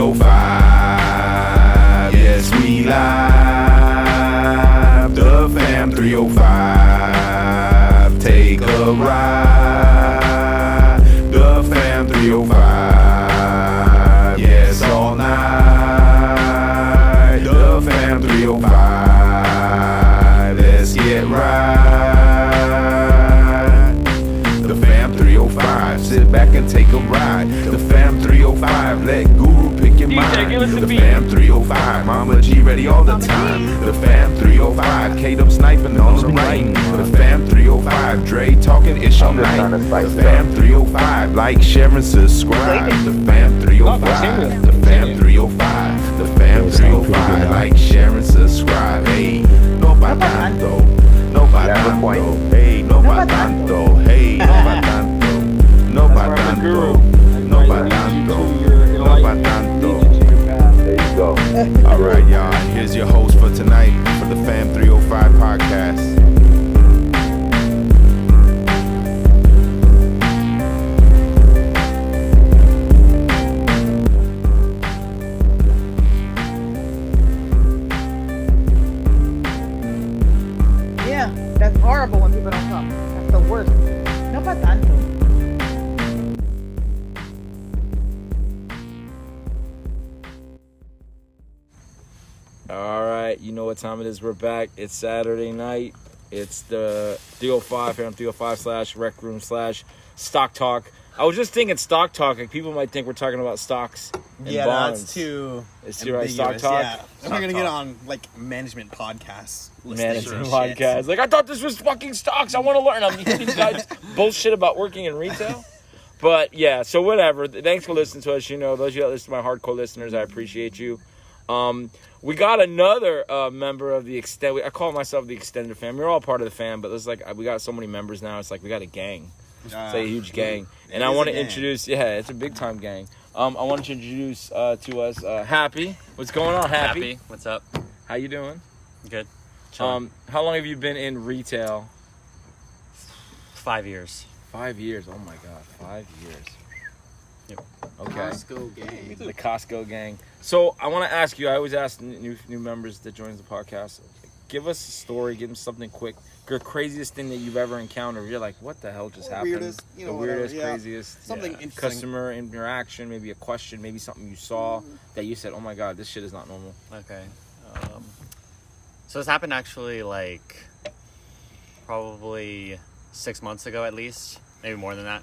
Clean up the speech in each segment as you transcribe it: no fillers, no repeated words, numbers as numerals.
305. Yes, we live. The fam 305. Take a ride. The fam 305. Yes, all night. The fam 305. Let's get right. The fam 305. Sit back and take a ride. The fam 305. Let Guru pick your mind. The fam 305. Mama G ready all the time. The fam 305. K-Dub sniping on the right. The fam 305. Dre talking ish all night. The fam 305. Like, share, and subscribe. The fam 305. The fam 305. The fam 305. Like, share, and subscribe. Hey, no pa tanto. No pa tanto. Hey, no pa tanto. Hey, no pa tanto. No pa tanto. No pa tanto. No pa tanto. There you go. Alright, y'all. Here's your host for tonight for the Fam 305 podcast. Yeah, that's horrible when people don't come. That's the worst. No pa tanto. All right, you know what time it is. We're back. It's Saturday night. It's the 305, Fam 305 / Rec Room / Stock Talk. I was just thinking Stock Talk. Like, people might think we're talking about stocks and bonds. That's too. It's too right. Stock Talk. Yeah, we're gonna get on like management podcasts. Management podcast. Like, I thought this was fucking stocks. I want to learn. I'm hearing these guys bullshit about working in retail. But yeah, so whatever. Thanks for listening to us. You know, those of you that listen to my hardcore listeners, I appreciate you. We got another member of the I call myself the extended fam. We're all part of the fam, but it's like we got so many members now. It's like we got a gang. It's a huge gang. And I want to introduce, it's a big time gang. I want to introduce to us Happy. What's going on, Happy? What's up? How you doing? Good. Chilling. How long have you been in retail? 5 years. 5 years. Oh my God, 5 years. Yep. Okay. Costco gang. The Costco gang. So I want to ask you. I always ask new members that joins the podcast. Give us a story. Give them something quick. The craziest thing that you've ever encountered. You're like, what the hell just happened? Weirdest, the weirdest, craziest. Something interesting. Customer interaction. Maybe a question. Maybe something you saw that you said, "Oh my God, this shit is not normal." Okay. So this happened actually like probably 6 months ago at least, maybe more than that.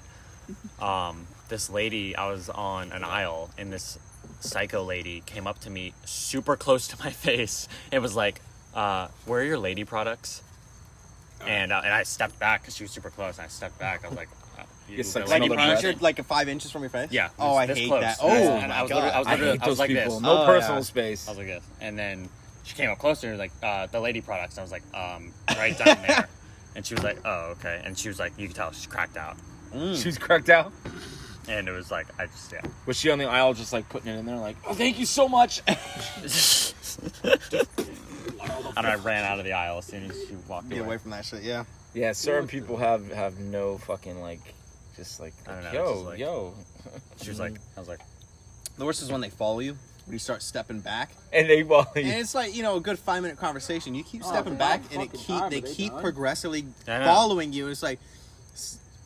This lady, I was on an aisle, and this psycho lady came up to me super close to my face. It was like, where are your lady products? And I stepped back because she was super close. And I stepped back. I was like, It's like Like, another if you're like 5 inches from your face? yeah. Oh, I this hate close. that. Oh, And my I was God. literally, I hate I was those like people. this. No Oh, personal yeah. space. I was like this. And then she came up closer and was like, the lady products. And I was like, right down there. And she was like, oh, okay. And she was like, you can tell she's cracked out. She was cracked out. And it was like, Was she on the aisle just like putting it in there like, oh, thank you so much? I don't know, I ran out of the aisle as soon as she walked Get away. away from that shit, yeah. Yeah, certain people have no fucking like, just like, I don't know, yo, it's just like- yo. She was like, I was like, The worst is when they follow you, when you start stepping back. And they And it's like, a good 5 minute conversation. You keep stepping back, and they keep progressively I know. following you. It's like,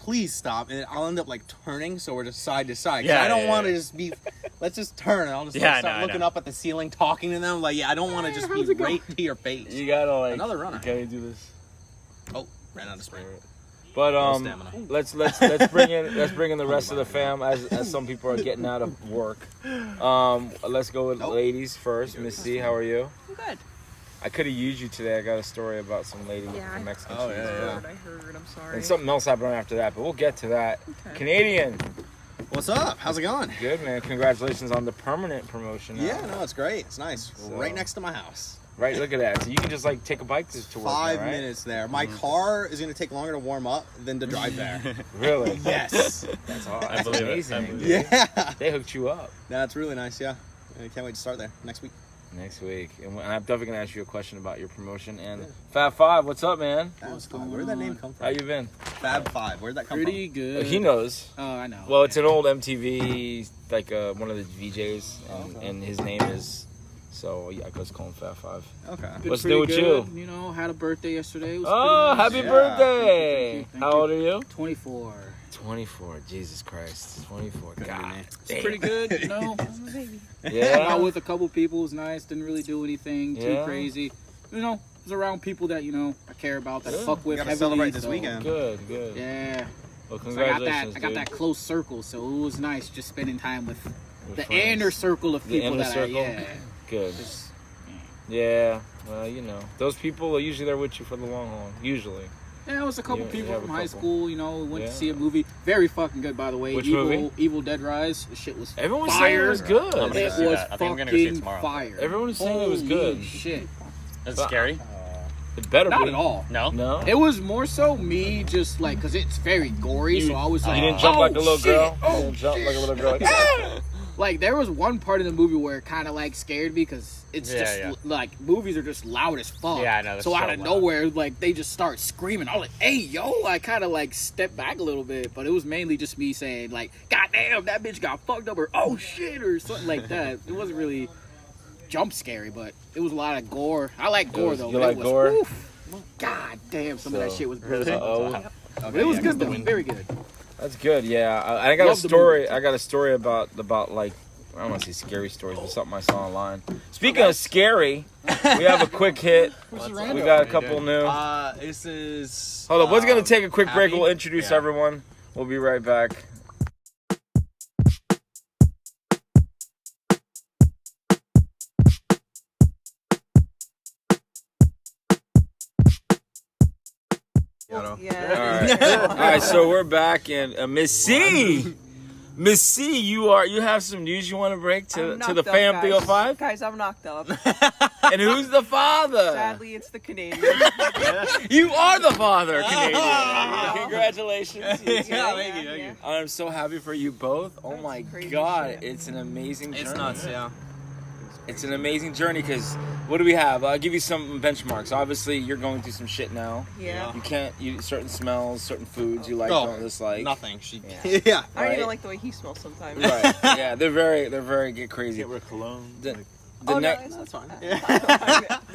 please stop. And I'll end up like turning, so we're just side to side. 'Cause Yeah, I don't yeah, want to yeah. just be, let's just turn. And I'll just Yeah, I start know, I looking know. up at the ceiling, talking to them. Like, I don't want to just be right to your face. You gotta like, Another runner. You gotta do this. Oh, ran out of spray. But stamina. let's bring in the rest of the fam as some people are getting out of work. Let's go with ladies first. Miss C, how are you? I'm good. I could have used you today. I got a story about some lady with some Mexican cheese. yeah. I heard. I'm sorry. And something else happened after that, but we'll get to that. Okay. Canadian. What's up? How's it going? Good, man. Congratulations on the permanent promotion. Yeah, no, it's great. It's nice. So- Right next to my house. Right, look at that. So you can just like take a bike to work. 5 now, right? minutes there. My car is going to take longer to warm up than to drive there. Really? Yes. That's all. I That's believe it. amazing. I believe dude. Yeah. They hooked you up. That's really nice, yeah. I can't wait to start there next week. Next week. And I'm definitely going to ask you a question about your promotion. And Fab Five, what's up, man? Where'd that name come from? How you been? Fab Five. Where'd that come Pretty good. He knows. Oh, I know. Well, it's an old MTV, like one of the VJs, and his name is, so yeah, I just call him Fab Five. from? Okay. Been What's pretty new with good. you? You know, had a birthday yesterday. It was Oh, pretty nice. happy Yeah. birthday! Thank you. How old are you? 24. 24. Jesus Christ. 24. God. It's pretty good, you know. Yeah. Out with a couple people, it was nice. Didn't really do anything too Yeah. crazy. You know, was around people that, you know, I care about, that I Good. fuck with Gotta heavily. celebrate this so, weekend. Good, good. Yeah. Well, So I got congratulations, that. I got dude. that close circle, so it was nice just spending time with With the friends. inner circle of The people inner that circle? I. Yeah. Good. Just, Yeah. Well, you know, those people are usually there with you for the long haul. Usually. yeah, it was a couple You people have from a high couple. school. You know, went Yeah. to see a movie. Very fucking good, by the way. Which Evil, movie? Evil Dead Rise. The shit was Everyone was saying it fire. was good. I'm gonna It go see was that. I think I'm gonna go see it fucking tomorrow. fire. Everyone was saying it was Holy good. Shit. It's scary. It better Not be. at all. No. No. It was more so me just like, because it's very gory, so I was like, You didn't jump oh, like a little shit. girl. You Oh, didn't jump shit. like a little girl. Like, "Ah!" Like, there was one part of the movie where it kind of like scared me because it's Yeah, just yeah. like movies are just loud as fuck. Yeah, I know, they're So so out of loud. nowhere, like they just start screaming. I was like, "Hey, yo!" I kind of like stepped back a little bit, but it was mainly just me saying like, "God damn, that bitch got fucked up," or "Oh shit," or something like that. It wasn't really jump scary, but it was a lot of gore. I like gore was- though. you but like it was, gore? oof. God damn, some of that So- shit was brutal. Uh-oh. But it was good though. Very good. That's good. Yeah. I got a Love the story. movie. I got a story about like, I don't want to say scary stories, but something I saw online. Speaking of scary, we have a quick hit. We got a couple new. This is. Hold on. We're going to take a quick break. Happy? We'll introduce Yeah. everyone. We'll be right back. Yeah. All right. All right. So we're back, and Miss C. Miss C, you have some news you want to break to I'm the knocked up, fam guys. 305? Guys, I'm knocked up. And who's the father? Sadly, it's the Canadian. You are the father, Canadian. Congratulations. Thank you. I'm so happy for you both. Oh my crazy God, shit. it's an amazing journey. It's nuts, yeah. It's an amazing journey because what do we have? I'll give you some benchmarks. Obviously, you're going through some shit now. Yeah. You can't, certain smells, certain foods you like, Oh, don't dislike. Nothing. She. Yeah. Yeah. I don't Right. even like the way he smells sometimes. Right. Yeah, they're very get crazy. Get rid of cologne. The Oh, ne- no, That's fine.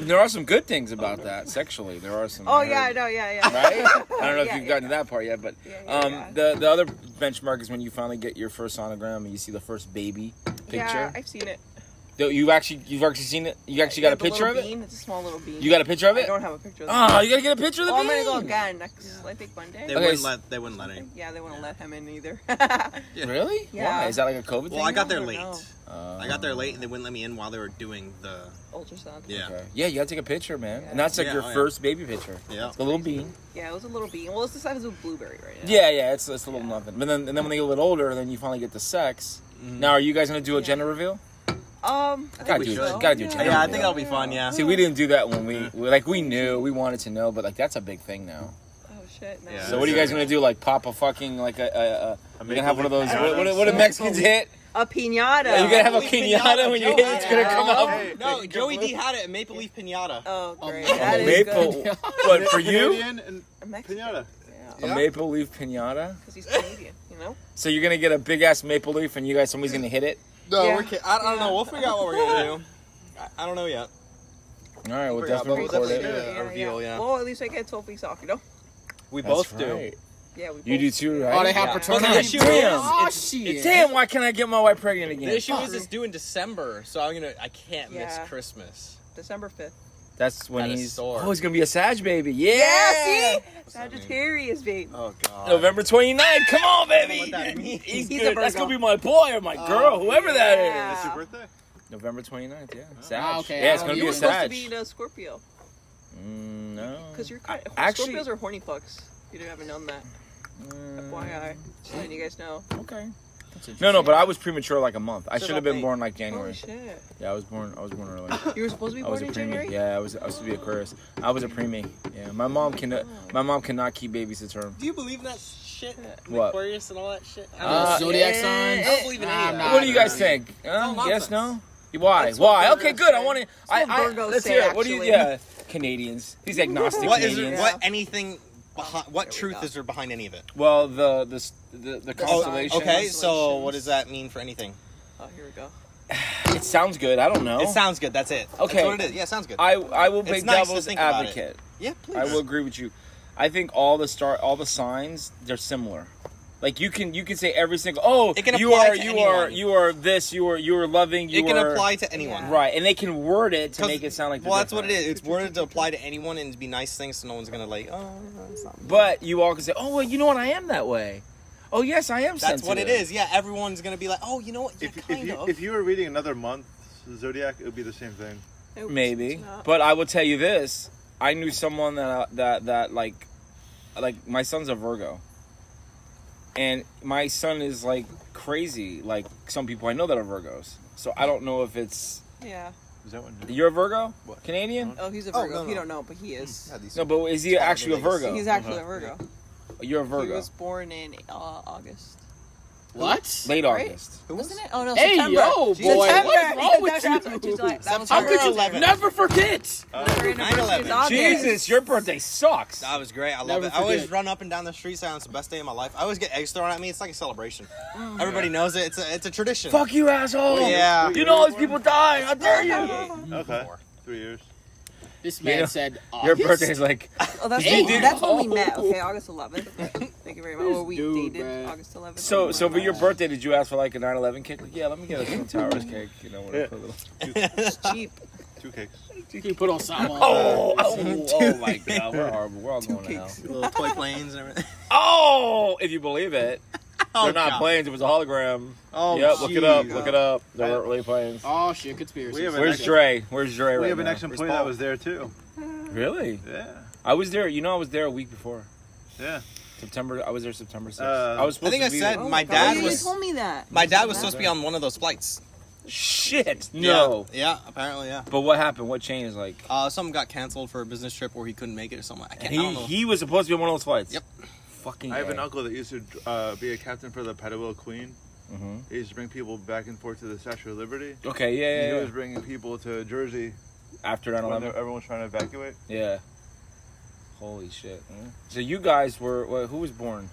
there are some good things about that sexually. There are some. Oh, yeah, I know, yeah. Right? I don't know if Yeah, you've gotten to that part yet, but Yeah. the other benchmark is when you finally get your first sonogram and you see the first baby picture. Yeah, I've seen it. You've actually seen it. You actually got a The picture of little it. bean, it's a small little bean. You got a picture of I it. don't have a picture of it. Oh, you gotta get a picture of the Oh, I'm bean. gonna go again next, I think Monday. They Okay, wouldn't so- let. They wouldn't let any. Yeah, they won't let him in either. Really? Yeah. Why? Is that like a COVID thing? Well, I got there don't late. know. I got there late, and they wouldn't let me in while they were doing the. Ultrasound. Yeah. Okay. Yeah, you gotta take a picture, man, and that's like Yeah, your oh, yeah. first baby picture. Yeah. The little bean. Yeah, it was a little bean. Well, it's the size of a blueberry right now. Yeah, it's a little nothing. But then when they get a little older, then you finally get the sex. Now, are you guys gonna do a gender reveal? I Gotta think do so. it. Gotta do a gender Yeah, I reveal. think that'll be fun. Yeah. See, we didn't do that when we knew, we wanted to know, but like that's a big thing now. Oh shit! No. Yeah. So what are you guys gonna do? Like pop a fucking like a you're gonna have one of those. maple What do Mexicans hit? A pinata. Are you gonna have a Leaf pinata pinata, when you Joe. hit? It's gonna come up. No, Joey D had it at Maple Leaf Pinata. Oh great! A That is maple. good. What for you? Canadian and A Mexican. pinata. Yeah, A maple leaf pinata. because he's Canadian. You know. So you're gonna get a big ass maple leaf, and somebody's gonna hit it. No, Yeah. we're kidding. I don't know. We'll figure out what we're gonna do. I don't know yet. All right, we'll Figure out, definitely but we'll record definitely it. do a reveal, yeah. Well, at least I get 12 weeks off. You know. We That's both do. right. Yeah, we. You do both too, right? Oh, they have Yeah. paternity. God The issue damn. Oh, is, shit. Damn, why can't I get my wife pregnant again? the issue is it's due in December, so I can't miss Yeah. Christmas. December 5th. That's when At a he's. store. Oh, he's gonna be a Sag baby. Yeah. Yeah. See. Sagittarius, babe. Oh God. November 29th. Come on, baby. what that means. He's He's good. a That's Virgo. gonna be my boy or my girl, whoever that yeah. is. It's your birthday? November 29th. Yeah. Sag. Ah, okay. Yeah, it's gonna You be You a were supposed to Sag. be in a Scorpio. No. Because you're kind of, Actually- Scorpios are horny fucks. You haven't known that. FYI. Just letting you guys know. Okay. No, but I was premature like a month. I should have been late. born like January. Holy shit. Yeah, I was born early. You were supposed to be I was born a in preemie. January? Yeah, I was supposed to be Aquarius. I was a preemie. Yeah, my mom cannot keep babies to term. Do you believe that shit? What? Aquarius and all that shit. I don't Uh, know. Zodiac signs. I don't believe in any of I'm that. not- What do you guys think? all Yes, nonsense. no? Why? That's what Why? Virgos Okay, good. I say. want to. That's what Virgos Let's say, hear it. What do you? actually. Yeah, Canadians. These agnostic What is Canadians. it? What anything? What truth go. is there behind any of it? Well, the constellation. Okay, so what does that mean for anything? Oh, here we go. It sounds good. I don't know. It sounds good. That's it. Okay. That's what it is. Yeah, it sounds good. I will It's play nice to devil's think about it. advocate. Yeah, please. I will agree with you. I think all the signs they're similar. Like you can say every single It can you apply are to you anyone. are you are this you are loving you It can are apply to anyone. Yeah. right, and they can word it to make it sound like Well, they're that's what it different. is. It's worded to apply to anyone and be nice things, so no one's gonna like. Oh, it's not me. But you all can say, oh well, you know what, I am that way. Oh yes, I am. That's what it sensitive. is. Yeah, everyone's gonna be like, oh, you know what? Yeah, If you were reading another month's zodiac, it would be the same thing. Nope, Maybe, it's not. but I will tell you this: I knew someone that like my son's a Virgo, and my son is like crazy. Like some people I know that are Virgos, so I don't know if it's Yeah. Is that one? you're a Virgo, What? Canadian. Oh, he's a Oh, Virgo. no, You no. don't know, but he is. No, but is he actually a Virgo? He's actually a Virgo. You're a He Virgo. was born in August. What? Late Right? August. Wasn't it? Oh no, Hey, September. yo, boy, September. what's wrong with That's you? after July. That was How could you 11. never forget? Her anniversary is 9/11. August. Jesus, your birthday sucks. That was great. I love Never it. I always forget. run up and down the street saying it's the best day of my life. I always get eggs thrown at me. It's like a celebration. Everybody knows it. It's a tradition. Fuck you, asshole. Yeah. You know all these people die. How dare you? Okay. 3 years. This man You know, said Your August. birthday's like Oh, that's, Hey, when, that's when we oh. met. Okay, August 11th. Thank you very much. Well, we Dude, dated man. August 11th. so. So for your birthday, did you ask for like a 9/11 cake? Like, yeah, let me get a Twin Towers cake. You know, Yeah. put a little. It's cheap. 2 cakes. You can put on someone. Oh my God, we're horrible. We're all going to hell. Cakes. Little toy planes and everything. Oh, if you believe it, Oh, they're not God. planes. It was a hologram. Oh, Yep, look it up. jeez. Look it up. They weren't really planes. Oh shit, conspiracy. We have a Where's next- Dre? Where's Dre We right have an now? ex-employee that was there too. Really? Yeah. I was there. You know, I was there a week before. Yeah. September. I was there September 6th. I was I supposed think to I be said there. my God, dad you was. told me that. My dad was supposed to be on one of those flights. Shit. No. Yeah, apparently, yeah. But what happened? What changed? Like, Something got canceled for a business trip where he couldn't make it or something. I don't know. he was supposed to be on one of those flights. Yep. Fucking. I have an A. uncle that used to be a captain for the Pedawil Queen. Mhm. He used to bring people back and forth to the Statue of Liberty. Okay. Yeah. And Yeah. he was bringing people to Jersey After when 9/11. everyone was trying to evacuate. Yeah. Holy shit. So you guys were. Who was born?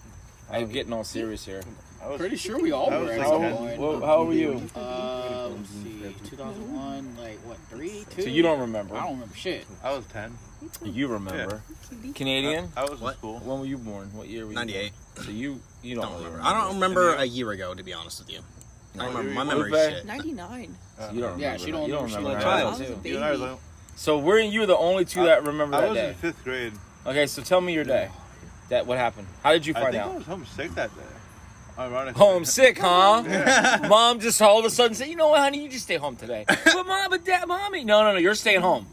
I'm getting all serious here. I was Pretty sure we all I were. was at like some 10. point. Well, how old were you? Let's see, 2001, like what, 3, 2? So you don't remember? I don't remember shit. I was 10. You remember? Canadian? I was What? in school. When were you born? What year were you? 98. Born? So you don't Don't really remember. remember. I don't remember a year ago, to be honest with you. I don't remember. My memory's Lupe? shit. 99. So you don't remember. Yeah, she don't You don't remember remember. shit. that. Child. I was a too. baby. You and I were little- So you're the only two that remember I that was day. in 5th grade. Okay, so tell me your day. What happened? How did you I find think I out? was homesick that day. Ironically. Homesick, huh? Yeah. Mom just all of a sudden said, "You know what, honey? You just stay home today." But mom, but dad, mommy, no, you're staying home.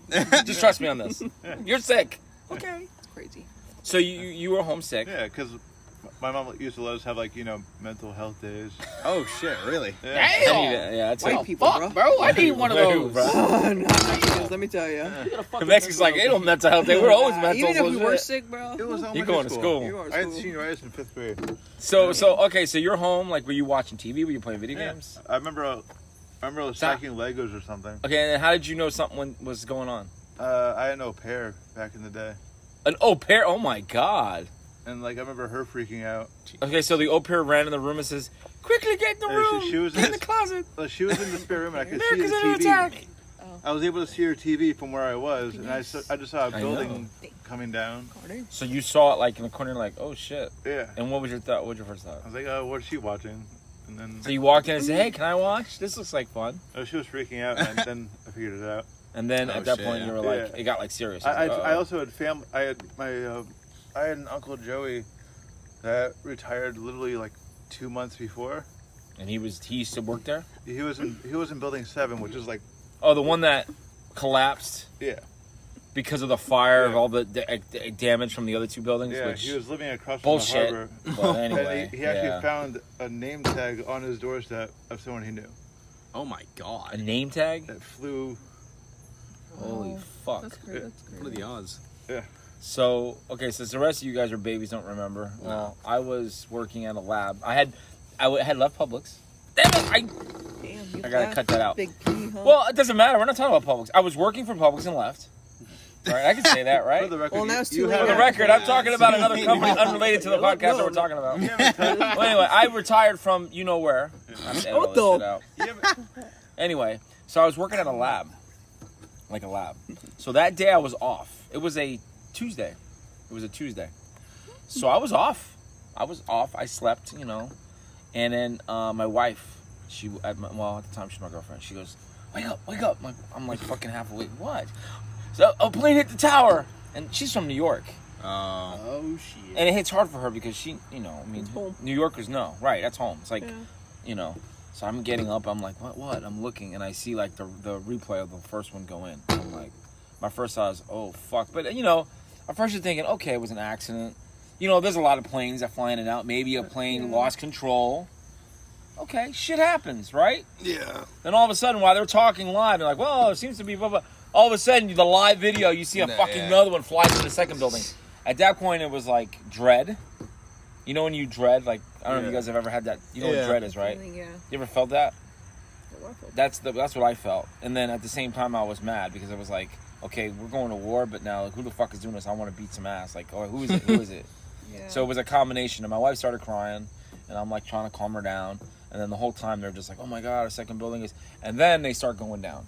Just trust me on this. You're sick. Okay. It's crazy. So you were homesick. Yeah, because my mom used to let us have mental health days. Oh, shit, really? Yeah. Damn! Yeah, that's White it. people, Fuck, bro. I need one of Bro, those. bro. Let me tell you. The Mexicans like, ain't no mental health day. We're always mental. Even if we so were shit. sick, bro. It was You elementary going to school? You going to I had school. senioritis in 5th grade. So okay, so you're home. Like, were you watching TV? Were you playing video Yeah. games? I remember stacking Legos or something. Okay, and then how did you know something was going on? I had an au pair back in the day. An au pair? Oh my god. And I remember her freaking out. Okay, so the au pair ran in the room and says, "Quickly get in the Yeah, room. she was get in in the this- closet. She was in the spare room and I could see America's the under TV. attack." I was able to see her TV from where I was, and I just saw a I building coming down. So you saw it like in the corner, like, "Oh shit." Yeah. And what was your thought? What was your first thought? I was like, oh, what's she watching? And then So you walked in and said, "Hey, can I watch? This looks like fun." she was freaking out, and then I figured it out. And then Oh, at that shit, point, yeah. you were like, Yeah. it got like serious. I was like, I also had family. I had I had an uncle Joey that retired literally 2 months before. and he used to work there. He was in building 7, which is Oh, the one that collapsed yeah. because of the fire of Yeah. all the damage from the other two buildings. Yeah, which he was living across bullshit. from the harbor. But anyway, And he actually yeah. found a name tag on his doorstep of someone he knew Oh, my a God. name tag. that flew. Holy fuck! That's great. That's great. What are the odds? So okay, since the rest of you guys are babies, don't remember. Well, I was working at a lab. I had left Publix. Damn it! I gotta cut that out. Big P, huh? Well, it doesn't matter. We're not talking about Publix. I was working for Publix and left. Right, I can say that, right? For the record, Well, now it's too you late. For the have- record, I'm talking about another company unrelated to the podcast that we're talking about. Well, anyway, I retired from you know where. I'm editing all this shit out. you haven't- Anyway, so I was working at a lab, like a lab. So that day I was off. It was a Tuesday. So I was off. I slept, you know. And then my wife, at the time she was my girlfriend. She goes, "Wake up!" I'm like fucking half awake. What? So a plane hit the tower, and she's from New York. Oh shit. And it hits hard for her because she, you know, I mean, home. New Yorkers know, right? That's home. It's like, Yeah. you know. So I'm getting up. I'm like, what? I'm looking, and I see like the replay of the first one go in. I'm like, my first thought is, oh fuck. But you know, at first you're thinking, okay, it was an accident. You know, there's a lot of planes that fly in and out. Maybe a plane lost control. Okay, shit happens, right? Yeah. Then all of a sudden, while they're talking live, they're like, well, it seems to be blah blah. All of a sudden, the live video, you see a fucking another one fly to the second building. At that point, it was like dread. You know when you dread, like, I don't know if you guys have ever had that. You know what dread is, right? Yeah. You ever felt that? Oh, I felt That's what I felt. And then at the same time, I was mad because it was like, okay, we're going to war, but now like, who the fuck is doing this? I want to beat some ass. Like, oh, who is it? Who is it? Yeah. So it was a combination. And my wife started crying, and I'm like trying to calm her down. And then the whole time they're just like, oh my god, our second building is. And then they start going down.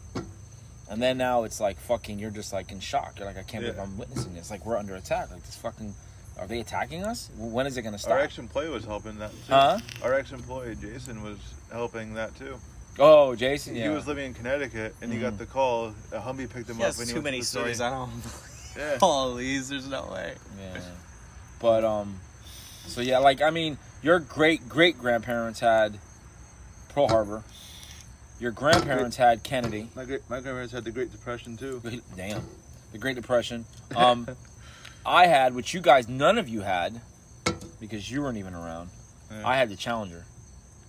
And then now it's like fucking, you're just like in shock. You're like, I can't believe I'm witnessing this. Like, we're under attack. Like, this fucking, are they attacking us? When is it going to stop? Our ex-employee was helping that too. Huh? Our ex-employee, Jason, was helping that too. Oh, Jason, yeah. He was living in Connecticut, and he got the call. A Humvee picked him He up. has And he too went many to the stories. city. I don't. Yeah. All these, there's no way. Yeah. But, so yeah, like, I mean, your great-great-grandparents had Pearl Harbor. Your grandparents had Kennedy. My grandparents had the Great Depression too. Damn. The Great Depression. I had, which you guys, none of you had, because you weren't even around. Yeah. I had the Challenger.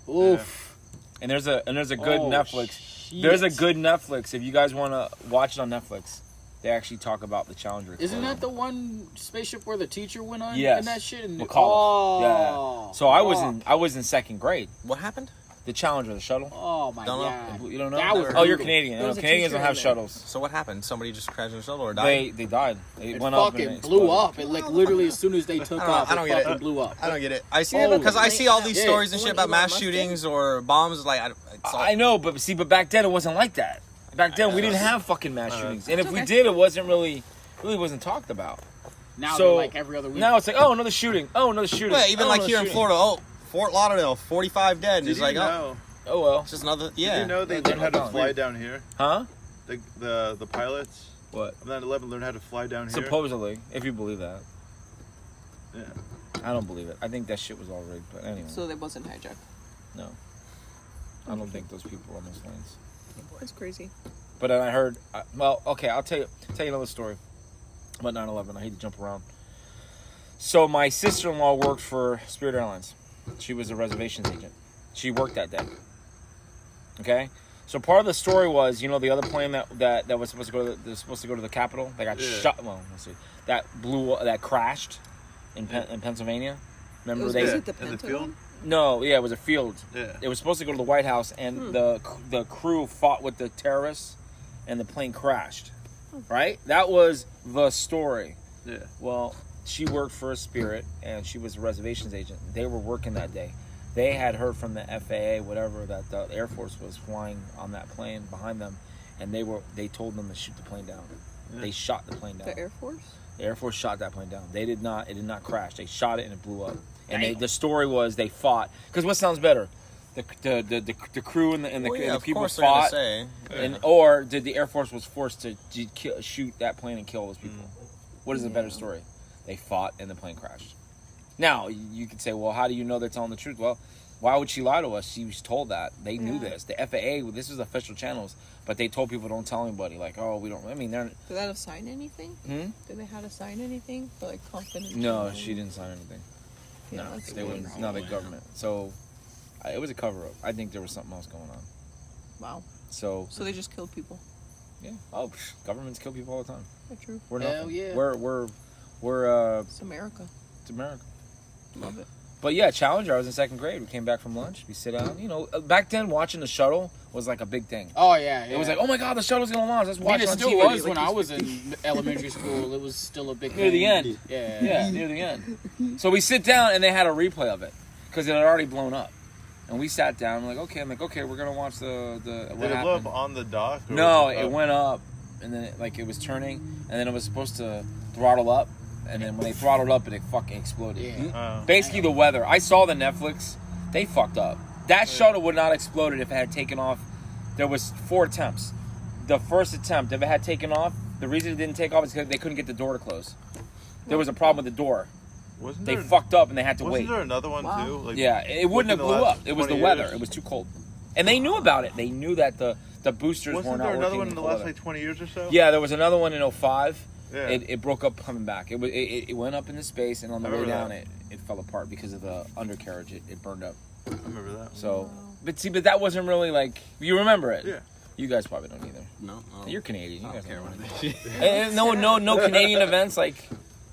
Oof. And there's a good Oh, Netflix. shit. There's a good Netflix. If you guys want to watch it on Netflix, they actually talk about the Challenger. Isn't that the one spaceship where the teacher went on? Yes. And that shit? In McAuliffe. Oh. Yeah. So I fuck. was in second grade. What happened? The Challenger, the shuttle. Oh my Don't know. god. You don't know? That was Oh, you're brutal. Canadian. There was a Canadians teacher don't have in there. shuttles. So what happened? Somebody just crashed in a shuttle or died? They died. They It went up fucking and it blew exploded. up. It like literally as soon as they took off, I don't it get it. fucking blew up. I don't get it. I see Holy because I see all these shit. stories and shit about Elon mass Musk did? shootings or bombs. Like it's all, I know, but back then it wasn't like that. Back then we didn't have fucking mass shootings, and if we okay. did, it wasn't really wasn't talked about. Now So, they're like every other week. Now it's like, oh, another shooting. Oh, another shooting. Yeah, even Oh, like another here in shooting. Florida. Oh, Fort Lauderdale, 45 dead. And Did it's you like, oh, know? Oh well. it's just another. Did Yeah. you know they They learned how to don't. fly down here? Huh? The pilots What? of 9/11 learned how to fly down here. Supposedly, if you believe that. Yeah. I don't believe it. I think that shit was all rigged. But anyway, So they wasn't hijacked. no. I don't think those people were on those planes. That's crazy. But then I heard. Well, okay, I'll tell you another story about 9/11. I hate to jump around. So my sister-in-law worked for Spirit Airlines. She was a reservations agent. She worked that day. Okay, so part of the story was, you know, the other plane that was supposed to go to the Capitol, that got shot. Well, let's see, that crashed in Pennsylvania. Remember Was they? it the In the Pentagon? field? No, yeah, it was a field. Yeah. It was supposed to go to the White House, and the crew fought with the terrorists, and the plane crashed. Right? That was the story. Yeah. Well, she worked for Spirit, and she was a reservations agent. They were working that day. They had heard from the FAA, whatever, that the Air Force was flying on that plane behind them, and they told them to shoot the plane down. Yeah. They shot the plane down. The Air Force? The Air Force shot that plane down. It did not crash. They shot it and it blew up. And the story was they fought. Because what sounds better? The crew and the Well, yeah, the of people course they're gonna fought, say. or did the Air Force was forced to shoot that plane and kill those people? What is a better story? They fought and the plane crashed. Now you could say, well, how do you know they're telling the truth? Well, why would she lie to us? She was told that. They knew this. The FAA, this is official channels, but they told people don't tell anybody. Like, oh, we don't. I mean, they're. Did they have to sign anything? Hmm? Did they have to sign anything for like confidential? No, she didn't sign anything. Yeah, No, that's they weird. wouldn't. No, the government. So it was a cover up. I think there was something else going on. Wow. So So they just killed people. yeah. Oh, governments kill people all the time. That's true. We're Hell nothing. yeah. We're It's America. it's America. Love it. But yeah, Challenger. I was in 2nd grade. We came back from lunch. We sit down. You know, back then watching the shuttle was like a big thing. Oh yeah, It was like, oh my god, the shuttle's gonna launch. Let's I watch mean, it it on still TV. was Like, when I was in elementary school. It was still a big near thing. the end. Yeah. Yeah, near the end. So we sit down and they had a replay of it because it had already blown up. And we sat down. I'm like, okay, we're gonna watch the what Did it blow happened. up on the dock? Or No, was it went up, and then it was turning, and then it was supposed to throttle up, and then when they throttled up, it fucking exploded. Yeah. Basically, the weather. I saw the Netflix. They fucked up. That shuttle would not have exploded if it had taken off. There was 4 attempts. The first attempt, if it had taken off, the reason it didn't take off is because they couldn't get the door to close. There was a problem with the door. Wasn't They there, fucked up, and they had to wasn't wait. there another one Wow. too? Like, Yeah, it wouldn't have within the blew last up. It was the 20 weather. years? It was too cold. And they knew about it. They knew that the boosters were Wasn't not there working. another one in the cold last weather. like 20 years or so? Yeah, there was another one in 2005. Yeah. It broke up coming back. It went up into space, and on the I way remember down, that. it fell apart because of the undercarriage. It burned up. I remember that. So, but that wasn't really like, you remember it. Yeah. You guys probably don't either. No, You're Canadian. You I guys don't care don't what know. it is. And no Canadian events like.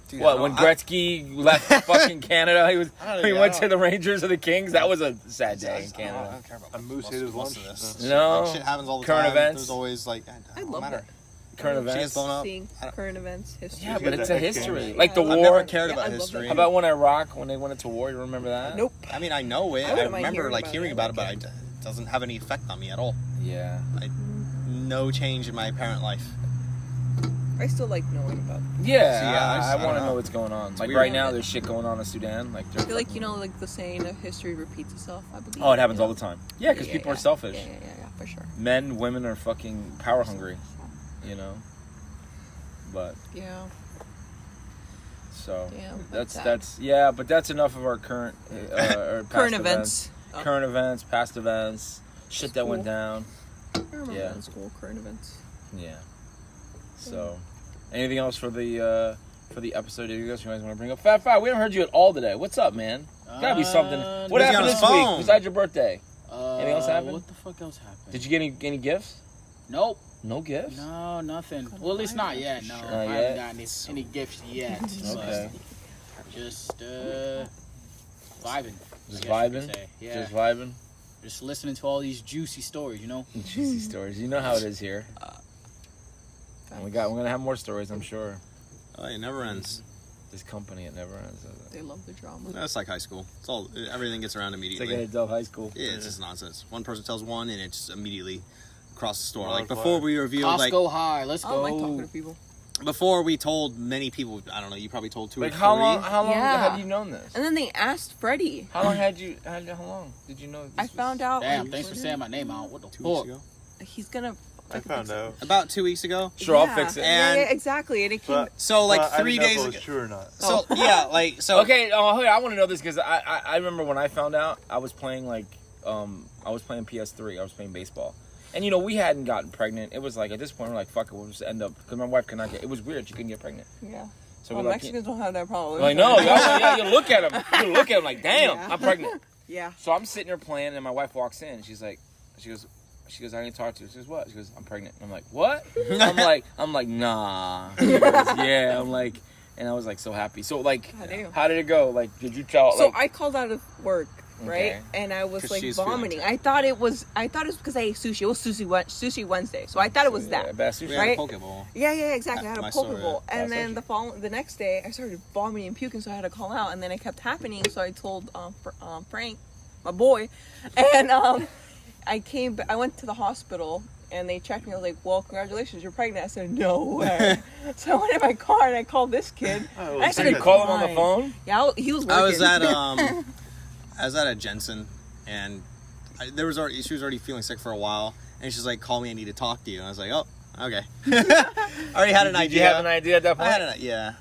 Dude, What, I when don't- Gretzky left fucking Canada, he don't- went to the Rangers or the Kings? That was a sad day in I Canada. don't care about A moose most- ate his most of lunch. this. No. Like, shit happens all the Current time. events. There's always like, I don't love matter. that. Current She gets events. blown up. Seeing I don't- current events, history. Yeah, You but get it's the a X history. Games. Like the I've I've war. never cared Yeah, about I love history. that. How about when Iraq, when they went into war? You remember that? Nope. I mean, I know it. I I wouldn't mind remember hearing like hearing about about it. it, but it doesn't have any effect on me at all. Yeah. No change in my apparent life. I still like knowing about. Yeah, See, yeah, I I want to don't know know. what's going on. Like weird. right now, there's shit going on in Sudan. Like, I feel like like the saying of history repeats itself. I believe. oh, it happens all the time. Yeah, because people are selfish. Yeah, for sure. Men, women are fucking power hungry. You know. But Yeah. so Damn, that's yeah, but that's enough of our current or past Current events. Oh. Current events, past events, shit that went School. down. I remember Yeah. in school current events. Yeah. So, anything else for the episode? Do you guys want to bring up? Fat Five, we haven't heard you at all today. What's up, man? Gotta be something. What He's happened on his this week phone. besides your birthday? Anything else happen? What the fuck else happened? Did you get any gifts? Nope. No gifts. No, nothing. Well, at least not yet. No, Not I yet? haven't gotten any gifts yet. Okay. Just vibing. Just I guess you could vibing. say. Yeah. Just vibing. Just listening to all these juicy stories, you know. Juicy stories. You know how it is here. And we're gonna have more stories, I'm sure. Oh, it never ends. This company, it never ends. Does it? They love the drama. That's like high school. It's all everything gets around It's immediately. like an adult high school. Yeah, it's just nonsense. One person tells one, and it's immediately across the store. Like Wildfire. before we revealed, Costco high. Let's I go. don't like talking to people. before we told many people. I don't know. You probably told two Like or how three. long? How long Yeah. have you known this? And then they asked Freddie. How long had you? How long did you know? This I found out. Damn, on thanks for Twitter. saying my name out. What the 2 weeks fuck? ago. He's gonna. I found out. About 2 weeks ago. Sure, I'll fix it. Yeah, And- yeah, exactly. And it came. But, So like but I 3 didn't know days if it was ago. true or not. So yeah, like so. Okay, I want to know this because I remember when I found out I was playing I was playing PS3. I was playing baseball, and we hadn't gotten pregnant. It was like at this point we're like fuck it, we'll just end up because my wife could not get. It was weird. She couldn't get pregnant. Yeah. So Well, we're like, Mexicans don't have that problem. I know. Yeah, you look at them. You look at them like, damn, Yeah. I'm pregnant. Yeah. So I'm sitting there playing, and my wife walks in. And she goes, I need to talk to you. She goes, what? She goes, I'm pregnant. I'm like, what? I'm like, nah. She goes, yeah. I'm like, and I was like so happy. So like, How do you? how did it go? Like, did you tell? So Like, I called out of work, right? Okay. And I was 'Cause like she's feeling vomiting. tired. I thought it was because I ate sushi. It was sushi Wednesday. So I thought it was yeah, that. bad sushi. We Right? had a Pokeball. Yeah, exactly. I had a My poke story, bowl, yeah. and then That's the next day I started vomiting and puking, so I had to call out, and then it kept happening. So I told Frank, my boy, and I went to the hospital. And they checked me. I was like, "Well, congratulations, you're pregnant." I said, "No way." So I went in my car and I called this kid. Oh, I So started you call him on the crying. phone? Yeah, he was working. I was at a Jensen, and she was already feeling sick for a while, and she's like, "Call me, I need to talk to you." And I was like, "Oh, okay." I already had an Did idea. you have an idea at that I point? had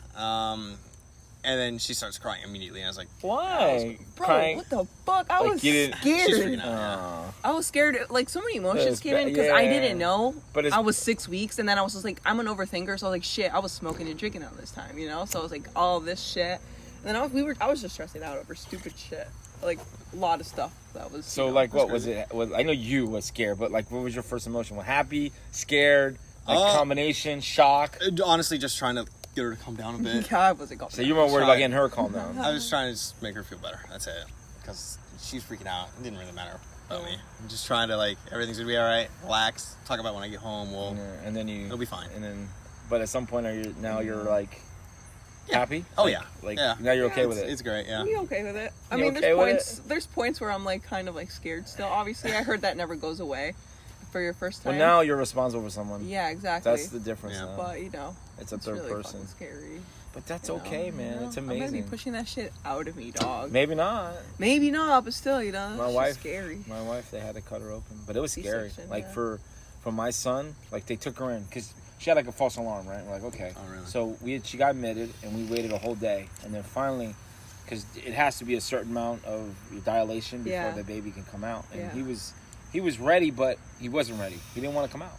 and then she starts crying immediately, and I was like, Why? Bro, Crying? what the fuck? I Like, was you didn't- "She's scared. freaking out." I was scared. Like, so many emotions It's came in because I yeah. didn't know. But it's- I was 6 weeks, and then I was just like, I'm an overthinker, so I was like, shit, I was smoking and drinking all this time, So I was like, all this shit. And then I was just stressing out over stupid shit. Like, a lot of stuff that was. So like, what was it? I know you was scared, but like, what was your first emotion? Happy, scared, like combination, shock. Honestly, just trying to get her to calm down a bit. Yeah, I wasn't going. So you weren't worried about getting her calmed down. I was trying to just make her feel better. That's it. Because she's freaking out. It didn't really matter about me. I'm just trying to, like, everything's going to be all right. Relax. Talk about when I get home. Well, Yeah, and then it'll be fine. And then, but at some point, you're like happy? Oh, Like- yeah. Like Yeah. now you're okay with it. It's great, yeah. I'm okay with it. I You mean, okay with there's points where I'm like kind of like scared still. Obviously, I heard that never goes away for your first Well, time. now you're responsible for someone. Yeah, exactly. That's the difference. Yeah. Now. But you know, It's a it's third really person. fucking scary. But that's you know? okay, man. You know? It's I'm gonna amazing. be pushing that shit out of me, dog. Maybe not. Maybe not, but still, you know, My it's wife- just scary. My wife, they had to cut her open, but it was scary. C-section, Like yeah. for my son, like they took her in because she had like a false alarm, right? We're like, okay. Oh, really? So she got admitted, and we waited a whole day, and then finally, because it has to be a certain amount of dilation before Yeah. the baby can come out, and Yeah. he was ready, but he wasn't ready. He didn't want to come out.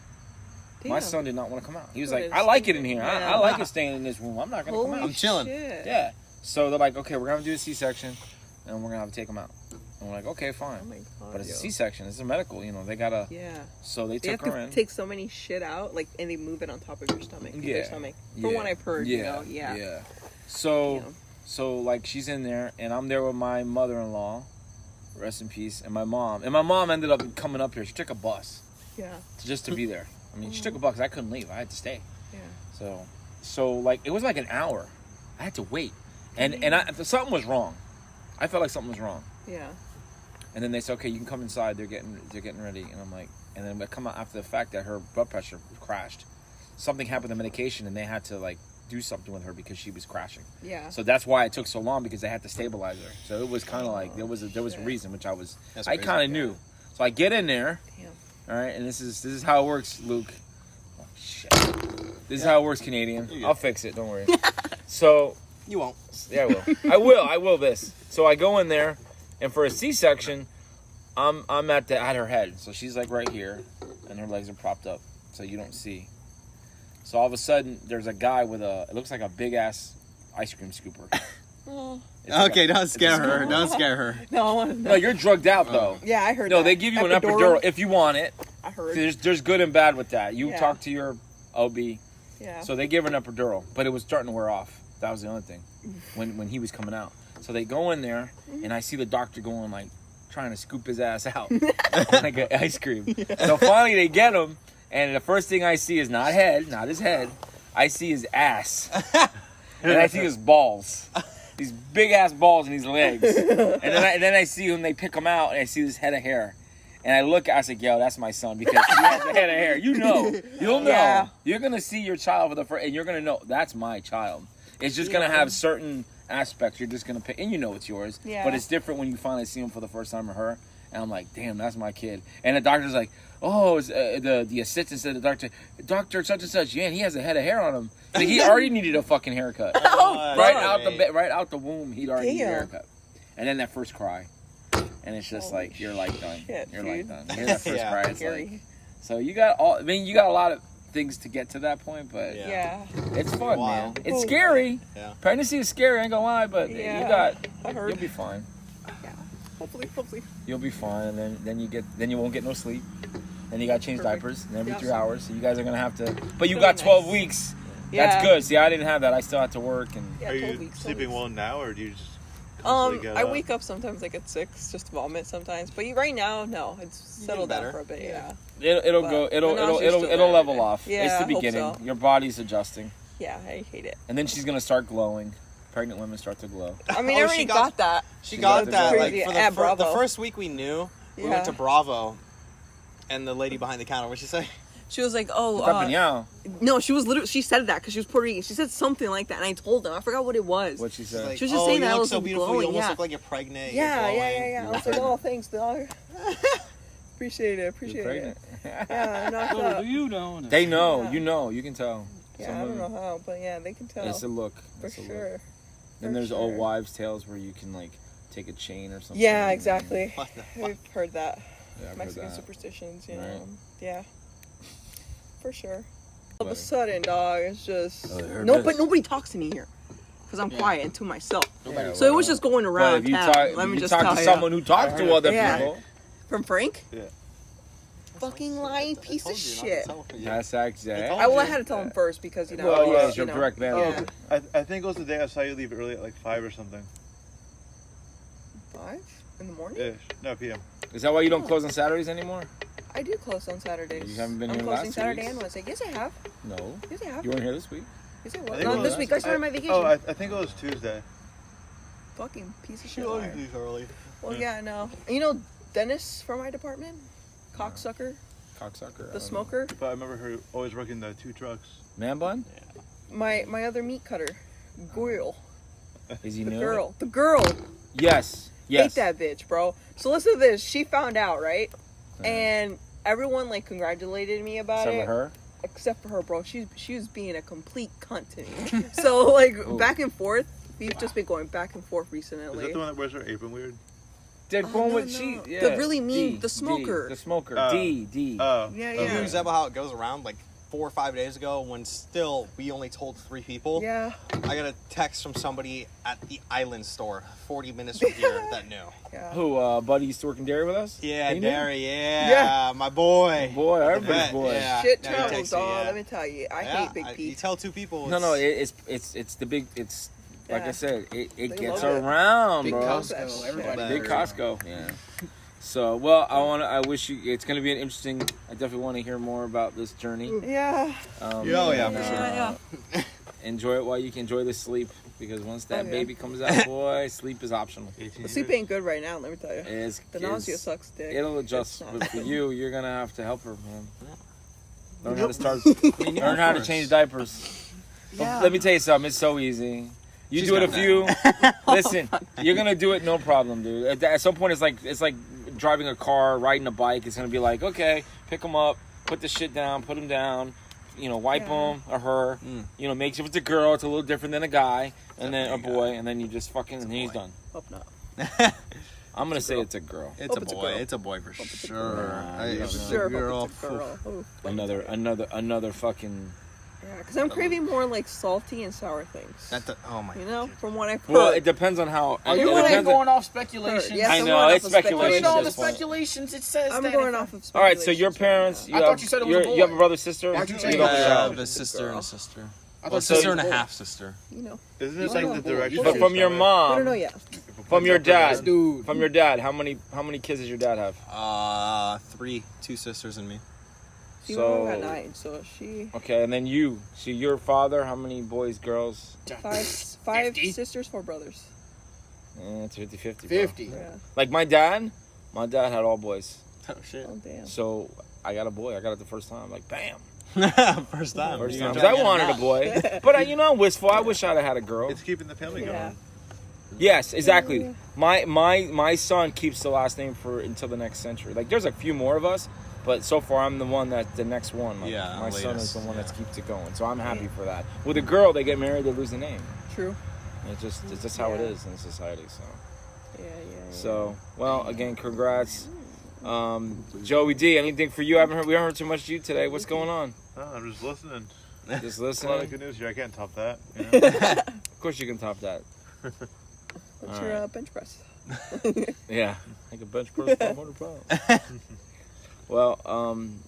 My Damn. son did not want to come out. He was What like, is I like it in it? here. Yeah. I like it staying in this room. I'm not gonna Holy come out. I'm chilling. shit. Yeah. So they're like, okay, we're gonna do a C-section, and we're gonna have to take him out. And we're like, okay, fine. Oh my god. But it's a yo. C-section. It's a medical. You know, they gotta. Yeah. So they They have took her to in. take so many shit out, like, and they move it on top of your stomach. Yeah. Their stomach. From what I've heard, you know, yeah. Yeah. So, You know. so like she's in there, and I'm there with my mother-in-law, rest in peace, and my mom. And my mom ended up coming up here. She took a bus Yeah. just to be there. I mean, she took a bus 'cause I couldn't leave. I had to stay. Yeah. So like it was like an hour. I had to wait, and something was wrong. I felt like something was wrong. Yeah. And then they said, okay, you can come inside. They're getting ready, and I'm like, and then we come out after the fact that her blood pressure crashed. Something happened to medication, and they had to like do something with her because she was crashing. Yeah. So that's why it took so long, because they had to stabilize her. So it was kind of like there was a reason, which That's I crazy. kind of knew. So I get in there, Damn. all right, and this is how it works, Luke. Oh shit. This is how it works, Canadian. You're good. I'll fix it. Don't worry. So You won't. yeah, I will. I will this. So I go in there, and for a C-section, I'm at her head. So she's like right here, and her legs are propped up, so you don't see. So all of a sudden, there's a guy with it looks like a big ass ice cream scooper. Oh. It's like Okay, a- don't it's a scare scooper. her. Don't scare her. No, I want to know. No, you're drugged out though. Yeah, I heard No, that. they give you an epidural if you want it. I heard. There's good and bad with that. You Yeah. talk to your OB. Yeah. So they gave her an epidural, but it was starting to wear off. That was the only thing when he was coming out. So they go in there, and I see the doctor going like trying to scoop his ass out like an ice cream. So finally they get him, and the first thing I see is not his head. I see his ass, and I see his balls. These big ass balls in his legs, and then I see when they pick him out, and I see this head of hair. And I look, I was like, yo, that's my son, because he has a head of hair. You'll know. Yeah. You're going to see your child for the first, and you're going to know, that's my child. It's just going to have certain aspects you're just going to pick, and you know it's yours. Yeah. But it's different when you finally see him for the first time or her. And I'm like, damn, that's my kid. And the doctor's like, oh, the assistant said to the doctor such and such, yeah, and he has a head of hair on him. So he already needed a fucking haircut. Oh, right out the womb, he'd already needed a Damn. haircut. And then that first cry. And it's just Holy like, you're like done. shit, You're dude. like done. You hear that first Yeah. cry, it's Scary. like, so you got a lot of things to get to that point, but Yeah. Yeah. it's fun, Wow. man. It's scary. Yeah. Pregnancy is scary, I ain't gonna lie, but Yeah. I heard. you'll be fine. Hopefully. You'll be fine, and then you won't get no sleep. Then you gotta change Perfect. diapers every Yep. 3 hours. So you guys are gonna have to, but you So got 12 nice. weeks. Yeah. That's good. See, I didn't have that. I still had to work, and Yeah, Are 12 you weeks, 12 sleeping weeks. well now, or do you just constantly get I up? wake up sometimes like at 6, just vomit sometimes. But right now, no, it's settled down better. for a bit. Yeah. it'll But go. the nausea is still It'll there. level off. Yeah, It's the I hope beginning. so. Your body's adjusting, Yeah, I hate it. and then she's gonna start glowing. Pregnant women start to glow. I mean, Oh, I already she got that. She She got got that the- like Crazy. for At the Bravo. first week we knew. We Yeah. went to Bravo, and the lady behind the counter, what'd she say? She was like, "Oh, Pepeñao. no." She was literally. She said that because she was Puerto Rican. She said something like that, and I told them. I forgot what it was. What she She's said. like, She was just oh, saying you that I look was so beautiful. glowing, You almost yeah. look like you're pregnant. Yeah. You're I was like, "Oh, thanks, dog." Appreciate it. You're pregnant. Yeah, I knocked Little out. do you know. They know. Yeah. You know. You can tell. Yeah, Some I don't women- know how, but yeah, they can tell. It's a look. for It's a look. sure. Then For there's old sure. wives' tales where you can like take a chain or something. Yeah, exactly. What the fuck? We've heard that. Yeah, I've heard Mexican that. superstitions, you Right. know. Yeah. For sure. All of a Right. sudden, dog, it's just Oh, I heard no, this. but nobody talks to me here because I'm Yeah. quiet and to myself. Yeah, So it was well, just going But around if you town. talk, Let me you just talk tell to ya. someone who talks to other Yeah. people. From Frank. Yeah. fucking lying piece of shit. That's exactly. I had to tell him first because Well, yeah, it's you your know. direct mail. Yeah. I think it was the day I saw you leave early at like 5 or something. 5 in the morning. Ish. No, PM. Is that why you don't close on Saturdays anymore? I do close on Saturdays. You haven't been I'm here closing last 2 Saturday weeks? and Wednesday. Yes, I have. No. Yes, I have. You weren't here this week. Yes, I I was. think it Not was- this week. I started my vacation. I think it was Tuesday. Fucking piece of She shit. always liar. leaves early. Well, yeah, no. You know Dennis from my department? Cocksucker, Cocksucker. the smoker. But I remember her always working the 2 trucks. Man bun? My other meat cutter, girl, Is he the new? girl. Yes. Yes. Hate that bitch, bro. So listen to this. She found out, right? And everyone like congratulated me about Except it. for her. Except for her, bro. She was being a complete cunt to me. So like Ooh. back and forth. We've just been going back and forth Is recently. that the one that wears her apron weird? Did Oh, one no, with no. she? The Yeah. really mean- D, the smoker. D, the smoker. Oh. D. Oh. Yeah, okay. yeah. Is that how it goes around? Like 4 or 5 days ago, when still we only told 3 people. Yeah. I got a text from somebody at the Island store, 40 minutes from here, that knew. Yeah. Who? Buddy used to work in dairy with us. Yeah, He knew? Dairy. Yeah, my boy. Boy, The everybody's vet, boy. Yeah. Shit Yeah, he travels, texted me, dog. yeah. Let me tell you. I Yeah, hate Big You Pete. tell 2 people. No, it's- it's the big. It's like Yeah. I said, it They gets love it. around, Big bro. Costco. Everybody. Big Costco. Yeah. So, well, I wish you. It's going to be an interesting. I definitely want to hear more about this journey. Yeah. Oh, yeah, for sure. Yeah. Enjoy it while you can enjoy the sleep, because once that Oh, yeah. baby comes out, boy, sleep is optional. 18 The sleep ain't good right now, let me tell you. The nausea It's- sucks dick. It'll adjust, It's not but for good. you're gonna have to help her, man. Learn how to start. I mean, yeah, Learn of how to course. change diapers. But Yeah. let me tell you something. It's so easy. You She's do it a got few. Listen, you're gonna do it no problem, dude. At some point, it's like driving a car, riding a bike. It's gonna be like, okay, pick them up, put the shit down, put them down. You know, wipe Yeah. them or her. Mm. You know, make sure if it's a girl, it's a little different than a guy, and then a Definitely a boy, guy. and then you just fucking, and then he's boy. done. Hope not. I'm gonna say it's a girl. It's Hope a it's a boy. girl. It's a boy for Hope it's a sure. girl. If Yeah, it's a Sure, girl, hope it's a girl. Ooh, let me tell you. Another fucking. Yeah, because I'm craving more like salty and sour things. oh my. You know, from what I've heard. Well, it depends on how. Are it you depends on- going off speculation? Yes, I I'm know, going it's off of speculation According to all at the this point. speculations, it says I'm that going if- off of All right, so your speculations parents. right You I have, thought you said it was a you're- boy. you have a brother, sister. Why'd you You change don't that? have a I child. have a sister and a sister. I Well, thought so sister you and a said half sister. You know. Isn't it You like know, the boy. direction? But from your We mom, don't know yet. from your dad, dude. from your dad, how many kids does your dad have? 3, 2 sisters and me. She So- got 9, so she Okay, and then you. So your father, how many boys, girls? five 50? sisters, 4 brothers. It's 50-50. 50. Yeah. Like my dad had all boys. Oh shit. Oh damn. So I got a boy. I got it the first time. Like bam. First time. First You time. gonna 'Cause try I to get wanted him a boy, but I'm wistful. I wish I'd have had a girl. It's keeping the family Yeah. going. Yes, exactly. Yeah. My son keeps the last name for until the next century. Like there's a few more of us, but so far I'm the one that's the next one. Like, Yeah, my son is latest, the one that yeah. keeps it going. So I'm happy for that. With a girl, they get married, they lose the name. True. It's just how it Yeah. is in society. So Yeah. so well again, congrats. Joey D, anything for you? We haven't heard too much of you today. What's going on? No, I'm just listening. Just There's a lot of listening. good news here. I can't top that. You know? Of course you can top that. What's All your right. bench press? Yeah, I can bench press 500 pounds. Well,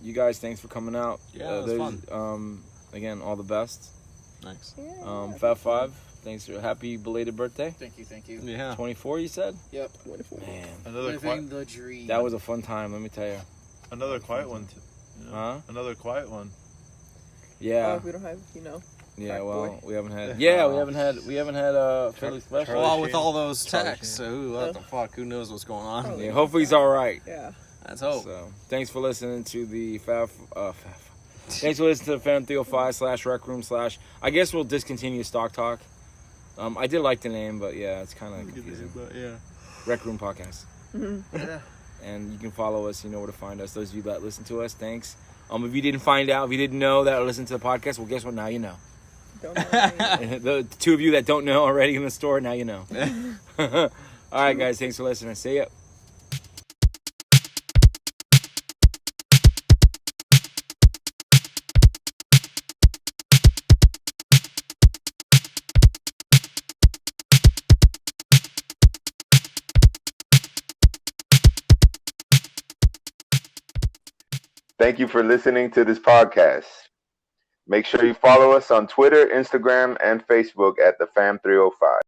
you guys, thanks for coming out. Yeah, it was fun. Again, all the best. Nice. Yeah. Fat Five, thanks for happy belated birthday. Thank you. Yeah. 24, you said? Yep. Man, Another Living quiet, the dream. that was a fun time. Let me tell you. another quiet one. You know? Huh? Another quiet one. Yeah, We don't have, yeah. Fat Well, boy. we haven't had. Yeah, we haven't had fairly special. Charlie Well, with Sheen. all those Charlie texts, so what the fuck? Who knows what's going on? Probably. Yeah, hopefully he's all right. Yeah. Let's hope. So, thanks for listening to the Thanks for listening to the Fan 305 / Rec Room / I guess we'll discontinue Stock Talk. I did like the name, but yeah, it's kind of confusing. But yeah. Rec Room Podcast. Yeah. And you can follow us. You know where to find us. Those of you that listen to us, thanks. If you didn't know that or listen to the podcast, well, guess what? Now you know. Don't know. The two of you that don't know already in the store, now you know. All right, guys. Thanks for listening. See ya. Thank you for listening to this podcast. Make sure you follow us on Twitter, Instagram, and Facebook at the Fam305.